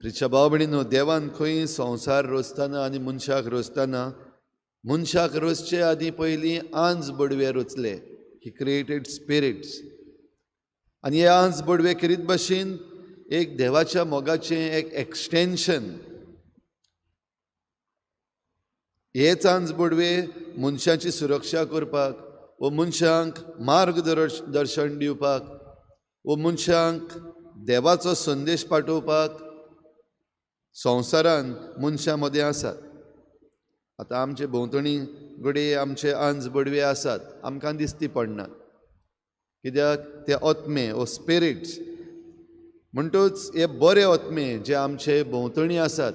प्रिच्या भाव भयणीनो, देवान खंय संवसार रचतना आनी मनशाक रचतना मनशाक रचचे आदी पयलीं आंज बडवे रचले. ही क्रिएटेड स्पिरिट्स. आनी हे आंज बडवे करीत भाशेन एक देवाच्या मोगाचें एक एक्सटेंशन. हेच आंज बडवे मनशाची सुरक्षा करपाक व मनशांक मार्गदर्शन दिवपाक व मनशांक देवाचो संदेश पाठोवपाक संवसारान मनशां मदें आसात. आतां आमचे भोंवतणी घडये आमचे आंज बडवे आसात, आमकां दिसती पडनात, कित्याक ते आत्मे वो स्पिरिट्स म्हणटूच हे बरे आत्मे जे आमचे भोंवतणी आसात,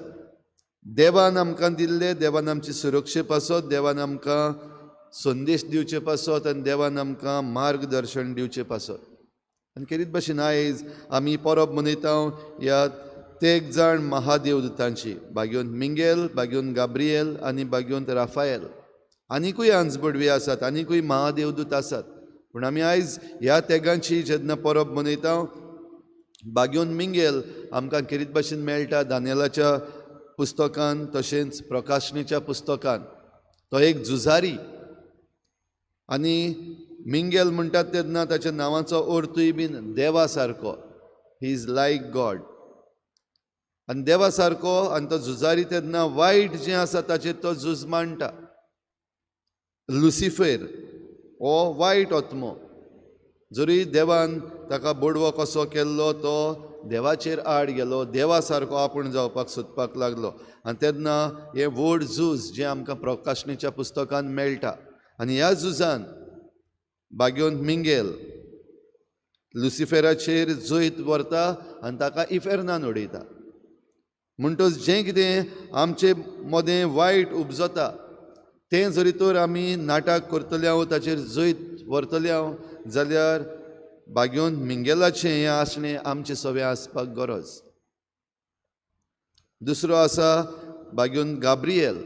देवान आमकां दिल्ले, देवान आमची सुरक्षे पासत, देवान आमकां संदेश दिवचे पासत आनी देवान आमकां मार्गदर्शन दिवचे पासत. आनी करीत भाशेन आयज आमी परब मनयता ह्या तेग जाण महादेवदूतांची, बाग्योन मिंगेल, बाग्योन गाब्रिएल आनी बाग्योन राफाएल. आनीकूय आंज बडवे आसात, आनीकूय महादेवदूत आसात. पूण आमी आयज ह्या तेगांची जेन्ना परब मनयता, बाग्योन मिंगेल आमकां करीत भाशेन मेळटा दानियेलाच्या पुस्तकान, तशेंच प्रकाशणेच्या पुस्तकान. तो एक झुजारी. आनी मिंगेल म्हणटात तेन्ना ताच्या नांवाचो अर्थूय बीन देवा सारको. He is like God. आनी देवा सारको. आनी तो झुजारी तेन्ना वायट जें आसा ताचेर तो झूज मांडटा. लुसिफर हो वायट आत्मो. जरी देवान ताका बडवो कसो केल्लो, तो देवाचेर आड गेलो, देवा सारको आपूण जावपाक सोदपाक लागलो. आनी तेन्ना हें व्हड झूज जें आमकां प्रकाशणेच्या पुस्तकान मेळटा. आनी ह्या झुजान बाग्योन मिंगेल लुसिफेराचेर जैत व्हरता आनी ताका इफेर्नान उडयता. म्हणटच जें कितें आमचे मदें वायट उपजता, तें जरी तर आमी नाटक करतले हांव, ताचेर जैत व्हरतले हांव, जाल्यार बाग्योन मिंगेलाचें हें आसणें आमचें सवें आसपाक गरज. दुसरो आसा बाग्योन गाब्रिएल.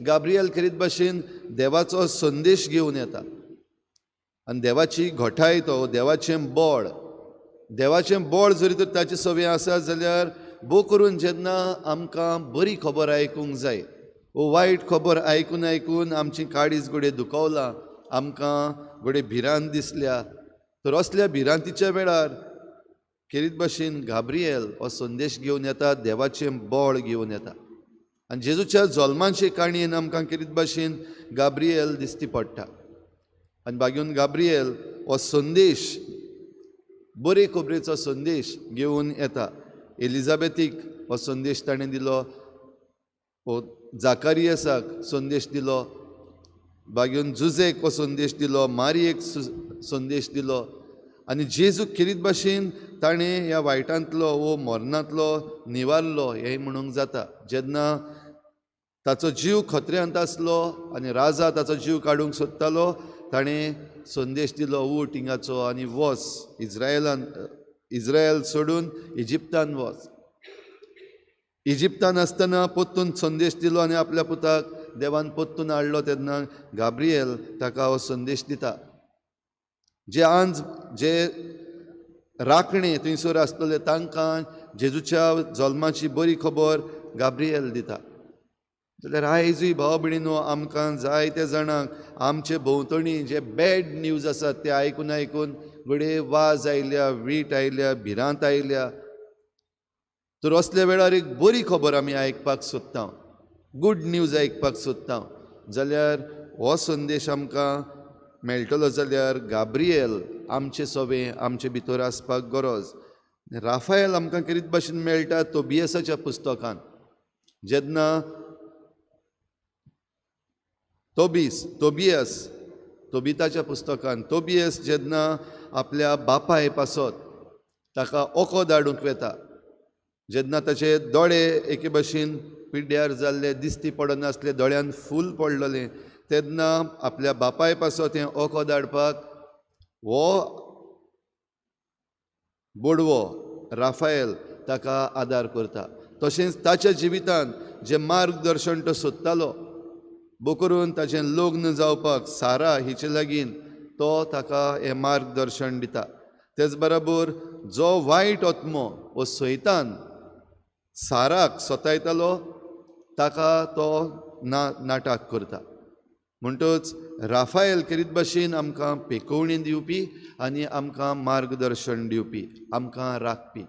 गाब्रिएल करीत भाशेन देवाचो संदेश घेवन येता. आनी देवाची घोटाय तो, देवाचें बळ जरी तर ताचे सवें आसा, जाल्यार भोव करून जेन्ना आमकां बरी खबर आयकूंक जाय, वो वायट खबर आयकून आमची काळीज घोडये दुखवलां, आमकां घोडये भिरांत दिसल्या, तर असल्या भिरांतीच्या वेळार करीत भाशेन गाब्रिएल हो संदेश घेवन येता, देवाचें बळ घेवन येता. आनी जेजूच्या जल्माचे काणयेन आमकां करीत भाशेन गाब्रिएल दिश्टी पडटा. आनी बाग्योन गाब्रिएल हो संदेश, बरे खबरेचो संदेश घेवन येता. एलिझाबेथीक हो संदेश ताणें दिलो, हो जाकारियासाक संदेश दिलो, बाग्योन जुजेक हो संदेश दिलो, मारयेक संदेश दिलो. आनी जेजू करीत भाशेन ताणें ह्या वायटांतलो वो मरणांतलो निवारलो हें म्हणूंक जाता. जेन्ना ताचो जीव खत्र्यांत आसलो आनी राजा ताचो जीव काडूंक सोदतालो, ताणें संदेश दिलो, उठ हिंगाचो आनी वच, इज्रायल सोडून इजिप्तान वच. इजिप्तान आसतना पोत्तून संदेश दिलो आनी आपल्या पुताक देवान पोत्तून हाडलो. तेन्ना गाब्रिएल ताका हो संदेश दिता. जे राखणे थंयसर आसतले तांकां जेजूच्या जल्माची बरी खबर गाब्रिएल दिता. जाल्यार आयजूय भाव भयणीनो, आमकां जायत्या जाणांक आमचे भोंवतणी जे बॅड न्यूज आसात ते आयकून घडये वाज आयल्या, वीट आयल्या, भिरांत आयल्या. तर असल्या वेळार एक बरी खबर आमी आयकपाक सोदता, गूड न्यूज आयकपाक सोदता, जाल्यार हो संदेश आमकां मेळटलो जाल्यार गाब्रिएल आमचे सवें आमचे भितर आसपाक गरज. राफाएल आमकां करीत भाशेन मेळटा तोबियासाच्या पुस्तकान. जेन्ना तोबिताच्या पुस्तकान तोबियास जेन्ना आपल्या बापाय पासत ताका ओको धाडूंक वेता, जेन्ना ताचे दोळे एके भाशेन पिड्ड्यार जाल्ले, दिश्टी पडनासले, दोळ्यान फूल पडलेलें, तेन्ना आपल्या बापाय पासत हें ओको धाडपाक हो बडवो राफाएल ताका आदार करता. तशेंच ताच्या जिवितान जे मार्गदर्शन तो सोदतालो, बो करून ताचें लग्न जावपाक सारा हिचे लागीं तो ताका हें मार्गदर्शन दिता. तेच बरोबर जो वायट आत्मो वो सैतान साराक सोतायतालो ताका तो नाटाक करता. म्हणटच राफायल करीत भाशेन आमकां पेकोवणी दिवपी आनी आमकां मार्गदर्शन दिवपी, आमकां राखपी.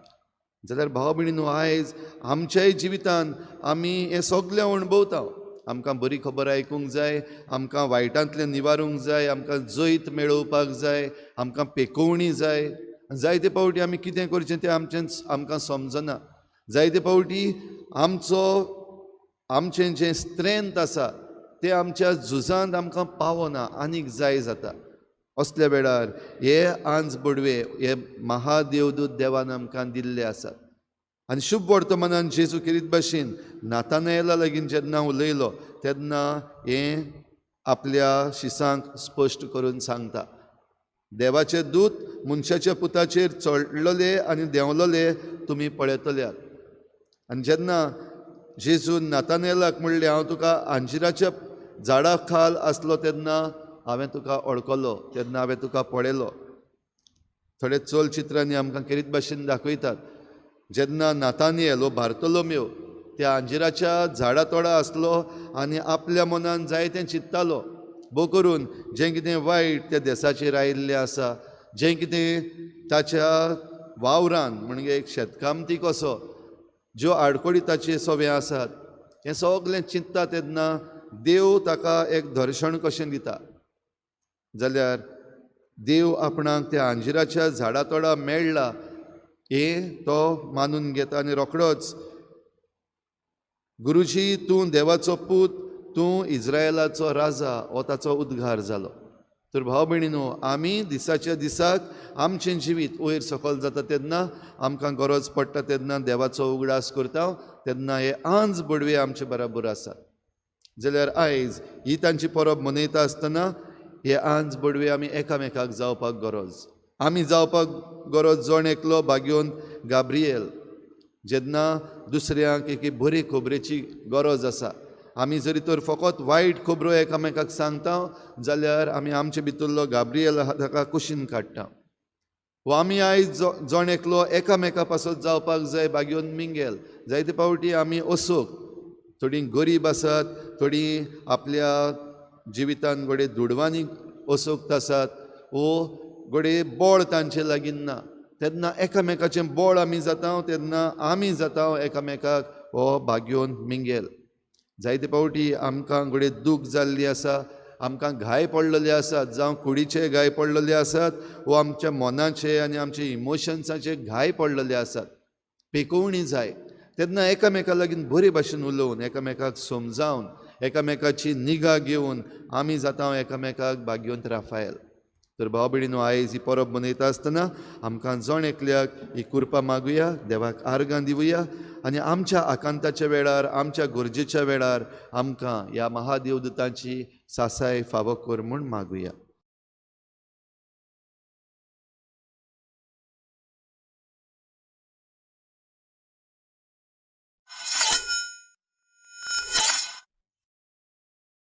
जाल्यार भाव भयणीनो, आयज आमच्याय जिवितान आमी हें सगळें अणभवता. आमकां बरी खबर आयकूंक जाय, आमकां वायटांतल्यान निवारूंक जाय, आमकां जैत मेळोवपाक जाय, आमकां पेकोवणी जाय. जायते फावटी आमी कितें करचें तें आमकां समजना. जायते फावटी आमचें जें स्ट्रेंथ आसा तें आमच्या झुजांत आमकां पावना, आनीक जाय जाता. असल्या वेळार हे आंज बडवे हे महादेवदूत देवान आमकां दिल्ले आसात. आनी शुभ वर्तमानान जेजू करीत भाशेन नातानयेला लागीं जेन्ना उलयलो तेन्ना हें आपल्या शिसांक स्पश्ट करून सांगता. देवाचे दूत मनशाच्या पुताचेर चडलोले आनी देंवलोले तुमी पळयतल्यात. आनी जेन्ना जेजून नातानयेलाक म्हणलें, हांव तुका अंजिराच्या झाडा खाल आसलो तेन्ना हांवें तुका वळखलो, तेन्ना हांवें तुका पळयलो. थोडे चलचित्रांनी आमकां करीत भाशेन दाखयतात, जेन्ना नातानियेल हो बार्तोलोमेव त्या अंजिराच्या झाडा तोडा आसलो आनी आपल्या मनान जायतें चिंत्तालो. भोव करून जें कितें वायट त्या देशाचेर आयिल्लें आसा, जें कितें ताच्या वावरान म्हणजे एक शेतकामती कसो, ज्यो आडकोडी ताचे सवे आसात, हें सगळें चिंत्ता तेन्ना देव ताका एक दर्शण कशें दिता. जाल्यार देव आपणाक त्या अंजिराच्या झाडा तोडा मेळ्ळा हें तो मानून घेता आनी रोखडोच, गुरुजी तूं देवाचो पूत, तूं इज्रायेलाचो राजा, हो ताचो उद्गार जालो. तर भाव भयणीनो, आमी दिसाच्या दिसाक आमचें जिवीत वयर सकयल जाता तेन्ना, आमकां गरज पडटा तेन्ना देवाचो उगडास करता, तेन्ना हे आंज बडवे आमचे बराबर आसा. जाल्यार आयज ही तांची परब मनयता आसतना हे आंज बडवे आमी एकामेकाक जावपाक गरज. आमी जावपाक गरज जण एकलो भाग्योन गाब्रिएल. जेन्ना दुसऱ्यांक एक बरे खबरेची गरज आसा, आमी जरी तर फकत वायट खबरो एकामेकाक सांगता, जाल्यार आमी आमचे भितरलो गाब्रिएल ताका कुशीन काडटा. वा आमी आयज जण एकलो एकामेका पासत जावपाक जाय भाग्योन मिंगेल. जायते फावटी आमी असोक, थोडी गरीब आसात, थोडी आपल्या जिवितान गोडे दुडवांनी असोक्त आसात, वो गोडे बळ तांचे लागीं ना. तेन्ना एकामेकाचें बळ आमी जाता, तेन्ना आमी जाता एकामेकाक हो भाग्योन मिंगेल. जायते फावटी आमकां गोडे दूख जाल्ली आसा, आमकां घाय पडलेले आसात, जावं कुडीचे घाय पडलेले आसात, वो आमच्या मनाचे आनी आमच्या इमोशन्साचे घाय पडलेले आसात. पेकोवणी जाय तेन्ना एकामेका लागीं बरे भाशेन उलोवन, एकामेकाक समजावन, एकामेकाची निगा घेवन आमी जाता एकामेकाक भाग्योन राफायल. तर भाव भयणीनो, आयज ही परब मनयता आसतना आमकां जण एकल्याक ही कृपा मागुया, देवाक आर्गां दिवया आनी आमच्या आकांताच्या वेळार, आमच्या गरजेच्या वेळार आमकां ह्या महादेवदूतांची सासाय फावो कर म्हूण मागुया.